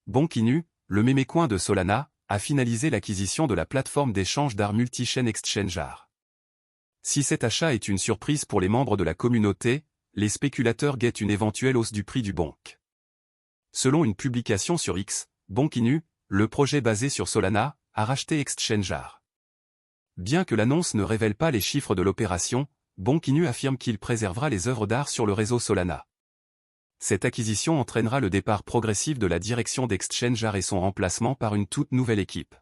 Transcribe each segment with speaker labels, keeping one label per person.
Speaker 1: Bonk Inu, le mémécoin de Solana, a finalisé l'acquisition de la plateforme d'échange d'art multi-chain ExchangeArt. Si cet achat est une surprise pour les membres de la communauté, les spéculateurs guettent une éventuelle hausse du prix du Bonk. Selon une publication sur X, Bonk Inu, le projet basé sur Solana, a racheté ExchangeArt. Bien que l'annonce ne révèle pas les chiffres de l'opération, Bonk Inu affirme qu'il préservera les œuvres d'art sur le réseau Solana. Cette acquisition entraînera le départ progressif de la direction d'ExchangeArt et son remplacement par une toute nouvelle équipe.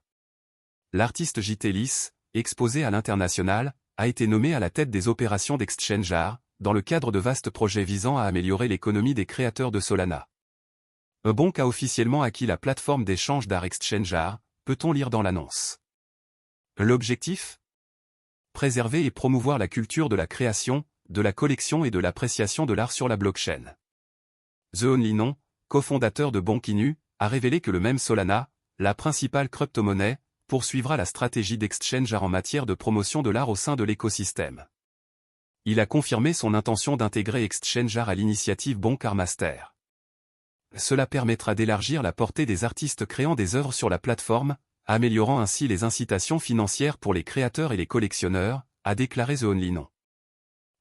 Speaker 1: L'artiste JT Lys, exposé à l'international, a été nommé à la tête des opérations d'ExchangeArt, dans le cadre de vastes projets visant à améliorer l'économie des créateurs de Solana. Bonk a officiellement acquis la plateforme d'échange d'art ExchangeArt, peut-on lire dans l'annonce. L'objectif ? Préserver et promouvoir la culture de la création, de la collection et de l'appréciation de l'art sur la blockchain. The Only Non, cofondateur de Bonk Inu, a révélé que le même Solana, la principale crypto-monnaie, poursuivra la stratégie d'ExchangeArt en matière de promotion de l'art au sein de l'écosystème. Il a confirmé son intention d'intégrer ExchangeArt à l'initiative Bonk Art Master. Cela permettra d'élargir la portée des artistes créant des œuvres sur la plateforme, améliorant ainsi les incitations financières pour les créateurs et les collectionneurs, a déclaré The Only Non.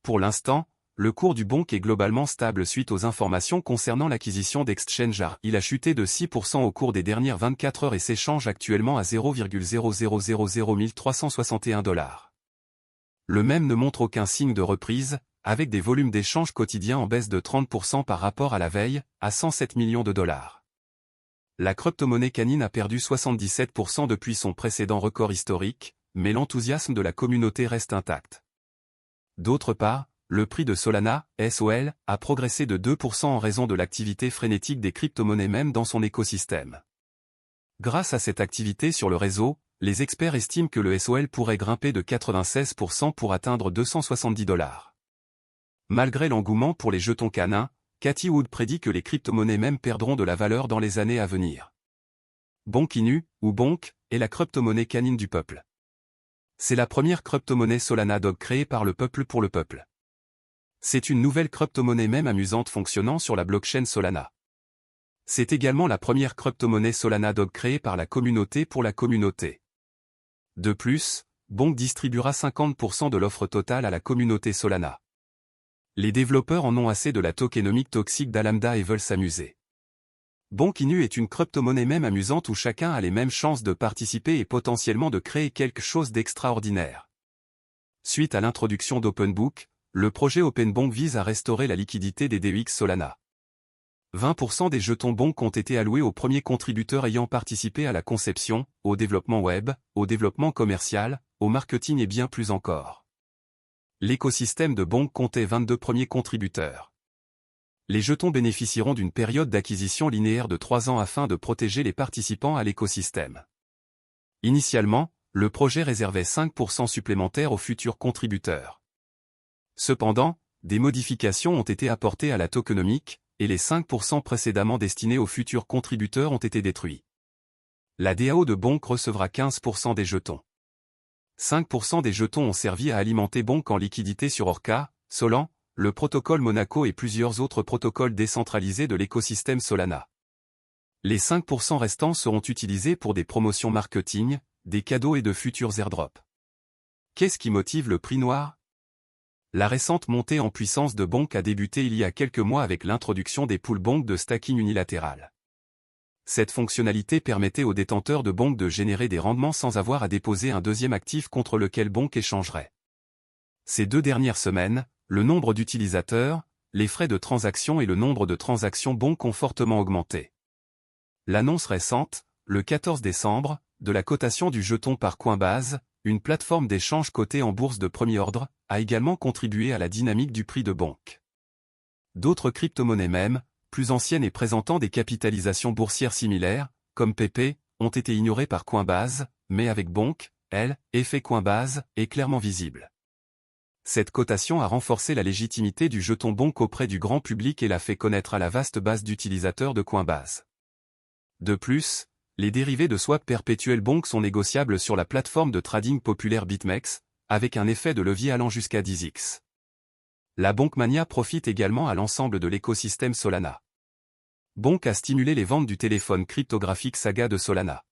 Speaker 1: Pour l'instant, le cours du Bonk est globalement stable suite aux informations concernant l'acquisition d'ExchangeArt. Il a chuté de 6% au cours des dernières 24 heures et s'échange actuellement à 0,00001361 $. Le même ne montre aucun signe de reprise, avec des volumes d'échange quotidiens en baisse de 30% par rapport à la veille, à 107 millions de $. La crypto-monnaie canine a perdu 77% depuis son précédent record historique, mais l'enthousiasme de la communauté reste intact. D'autre part, le prix de Solana, SOL, a progressé de 2% en raison de l'activité frénétique des crypto-monnaies même dans son écosystème. Grâce à cette activité sur le réseau, les experts estiment que le SOL pourrait grimper de 96% pour atteindre 270 $. Malgré l'engouement pour les jetons canins, Cathie Wood prédit que les crypto-monnaies même perdront de la valeur dans les années à venir. Bonk Inu, ou Bonk, est la crypto-monnaie canine du peuple. C'est la première crypto-monnaie Solana Dog créée par le peuple pour le peuple. C'est une nouvelle crypto-monnaie même amusante fonctionnant sur la blockchain Solana. C'est également la première crypto-monnaie Solana Dog créée par la communauté pour la communauté. De plus, Bonk distribuera 50% de l'offre totale à la communauté Solana. Les développeurs en ont assez de la tokenomique toxique d'Alameda et veulent s'amuser. Bonk Inu est une crypto-monnaie même amusante où chacun a les mêmes chances de participer et potentiellement de créer quelque chose d'extraordinaire. Suite à l'introduction d'OpenBook, le projet OpenBonk vise à restaurer la liquidité des DEX Solana. 20% des jetons Bonk ont été alloués aux premiers contributeurs ayant participé à la conception, au développement web, au développement commercial, au marketing et bien plus encore. L'écosystème de Bonk comptait 22 premiers contributeurs. Les jetons bénéficieront d'une période d'acquisition linéaire de 3 ans afin de protéger les participants à l'écosystème. Initialement, le projet réservait 5% supplémentaires aux futurs contributeurs. Cependant, des modifications ont été apportées à la tokenomique, et les 5% précédemment destinés aux futurs contributeurs ont été détruits. La DAO de Bonk recevra 15% des jetons. 5% des jetons ont servi à alimenter Bonk en liquidité sur Orca, Solan, le protocole Monaco et plusieurs autres protocoles décentralisés de l'écosystème Solana. Les 5% restants seront utilisés pour des promotions marketing, des cadeaux et de futurs airdrops. Qu'est-ce qui motive le prix noir ? La récente montée en puissance de Bonk a débuté il y a quelques mois avec l'introduction des pools Bonk de stacking unilatéral. Cette fonctionnalité permettait aux détenteurs de Bonk de générer des rendements sans avoir à déposer un deuxième actif contre lequel Bonk échangerait. Ces 2 dernières semaines, le nombre d'utilisateurs, les frais de transaction et le nombre de transactions Bonk ont fortement augmenté. L'annonce récente, le 14 décembre, de la cotation du jeton par Coinbase, une plateforme d'échange cotée en bourse de premier ordre, a également contribué à la dynamique du prix de Bonk. D'autres crypto-monnaies même, plus anciennes et présentant des capitalisations boursières similaires, comme PP, ont été ignorées par Coinbase, mais avec Bonk, l'effet Coinbase est clairement visible. Cette cotation a renforcé la légitimité du jeton Bonk auprès du grand public et l'a fait connaître à la vaste base d'utilisateurs de Coinbase. De plus, les dérivés de swap perpétuel Bonk sont négociables sur la plateforme de trading populaire BitMEX, avec un effet de levier allant jusqu'à 10x. La Bonkmania profite également à l'ensemble de l'écosystème Solana. Bonk a stimulé les ventes du téléphone cryptographique Saga de Solana.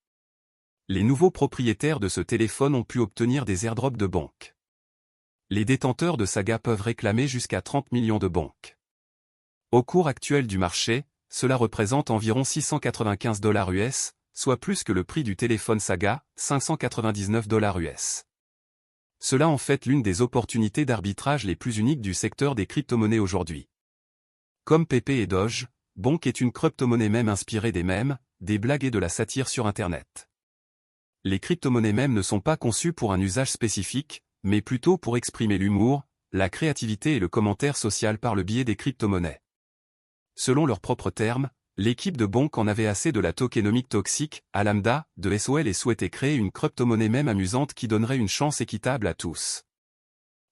Speaker 1: Les nouveaux propriétaires de ce téléphone ont pu obtenir des airdrops de Bonk. Les détenteurs de Saga peuvent réclamer jusqu'à 30 millions de Bonk. Au cours actuel du marché, cela représente environ 695 $ US, soit plus que le prix du téléphone Saga, 599 $ US. Cela en fait l'une des opportunités d'arbitrage les plus uniques du secteur des crypto-monnaies aujourd'hui. Comme Pepe et Doge, Bonk est une crypto-monnaie mème inspirée des mèmes, des blagues et de la satire sur Internet. Les crypto-monnaies mèmes ne sont pas conçues pour un usage spécifique, mais plutôt pour exprimer l'humour, la créativité et le commentaire social par le biais des crypto-monnaies. Selon leurs propres termes, l'équipe de Bonk en avait assez de la tokenomique toxique, à lambda, de SOL et souhaitait créer une crypto-monnaie mème amusante qui donnerait une chance équitable à tous.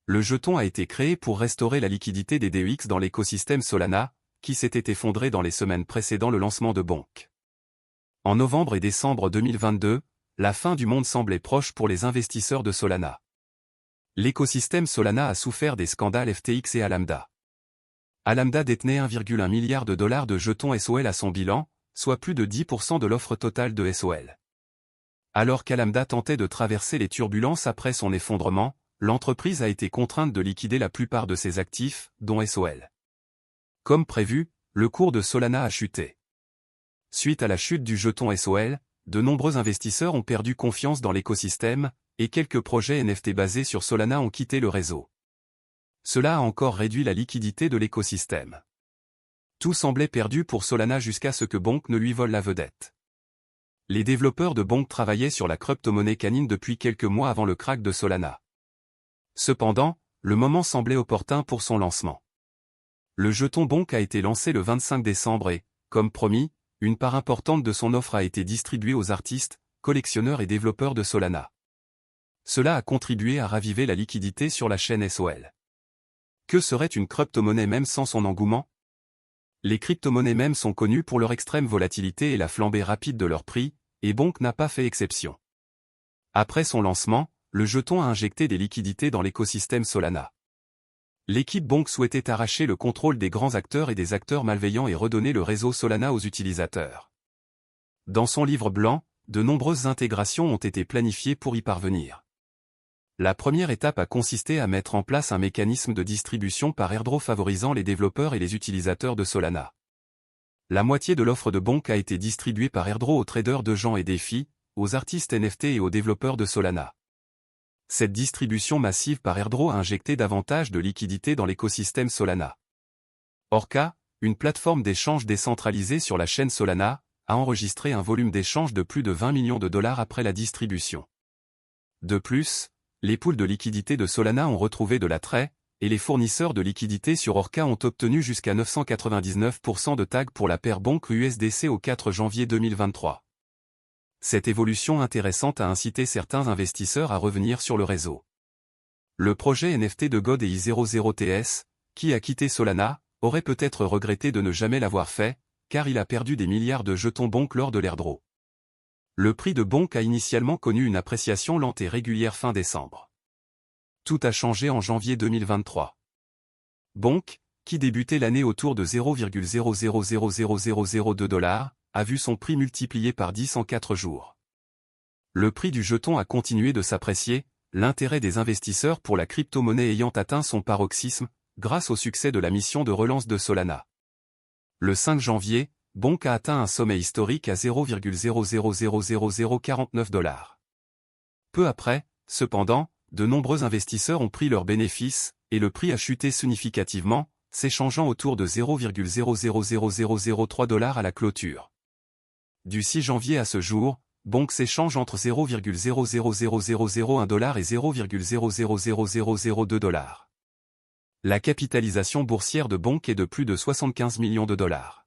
Speaker 1: Le jeton a été créé pour restaurer la liquidité des DEX dans l'écosystème Solana, qui s'était effondré dans les semaines précédant le lancement de Bonk. En novembre et décembre 2022, la fin du monde semblait proche pour les investisseurs de Solana. L'écosystème Solana a souffert des scandales FTX et Alameda. Alameda détenait 1,1 milliard de dollars de jetons SOL à son bilan, soit plus de 10% de l'offre totale de SOL. Alors qu'Alameda tentait de traverser les turbulences après son effondrement, l'entreprise a été contrainte de liquider la plupart de ses actifs, dont SOL. Comme prévu, le cours de Solana a chuté. Suite à la chute du jeton SOL, de nombreux investisseurs ont perdu confiance dans l'écosystème, et quelques projets NFT basés sur Solana ont quitté le réseau. Cela a encore réduit la liquidité de l'écosystème. Tout semblait perdu pour Solana jusqu'à ce que Bonk ne lui vole la vedette. Les développeurs de Bonk travaillaient sur la crypto-monnaie canine depuis quelques mois avant le crack de Solana. Cependant, le moment semblait opportun pour son lancement. Le jeton Bonk a été lancé le 25 décembre et, comme promis, une part importante de son offre a été distribuée aux artistes, collectionneurs et développeurs de Solana. Cela a contribué à raviver la liquidité sur la chaîne SOL. Que serait une crypto-monnaie mème sans son engouement? Les crypto-monnaies mèmes sont connues pour leur extrême volatilité et la flambée rapide de leur prix, et Bonk n'a pas fait exception. Après son lancement, le jeton a injecté des liquidités dans l'écosystème Solana. L'équipe Bonk souhaitait arracher le contrôle des grands acteurs et des acteurs malveillants et redonner le réseau Solana aux utilisateurs. Dans son livre blanc, de nombreuses intégrations ont été planifiées pour y parvenir. La première étape a consisté à mettre en place un mécanisme de distribution par airdrop favorisant les développeurs et les utilisateurs de Solana. La moitié de l'offre de Bonk a été distribuée par airdrop aux traders de gens et défis, aux artistes NFT et aux développeurs de Solana. Cette distribution massive par airdrop a injecté davantage de liquidités dans l'écosystème Solana. Orca, une plateforme d'échange décentralisée sur la chaîne Solana, a enregistré un volume d'échange de plus de 20 millions de dollars après la distribution. De plus, les pools de liquidités de Solana ont retrouvé de l'attrait, et les fournisseurs de liquidités sur Orca ont obtenu jusqu'à 999% de tags pour la paire Bonk USDC au 4 janvier 2023. Cette évolution intéressante a incité certains investisseurs à revenir sur le réseau. Le projet NFT de God et I00TS, qui a quitté Solana, aurait peut-être regretté de ne jamais l'avoir fait, car il a perdu des milliards de jetons Bonk lors de l'airdrop. Le prix de Bonk a initialement connu une appréciation lente et régulière fin décembre. Tout a changé en janvier 2023. Bonk, qui débutait l'année autour de 0,000002 $, a vu son prix multiplié par 10 en 4 jours. Le prix du jeton a continué de s'apprécier, l'intérêt des investisseurs pour la crypto-monnaie ayant atteint son paroxysme, grâce au succès de la mission de relance de Solana. Le 5 janvier, Bonk a atteint un sommet historique à 0,000049 $. Peu après, cependant, de nombreux investisseurs ont pris leurs bénéfices, et le prix a chuté significativement, s'échangeant autour de 0,000003 $ à la clôture. Du 6 janvier à ce jour, Bonk s'échange entre 0,000001 $ et 0,000002 $. La capitalisation boursière de Bonk est de plus de 75 millions de dollars.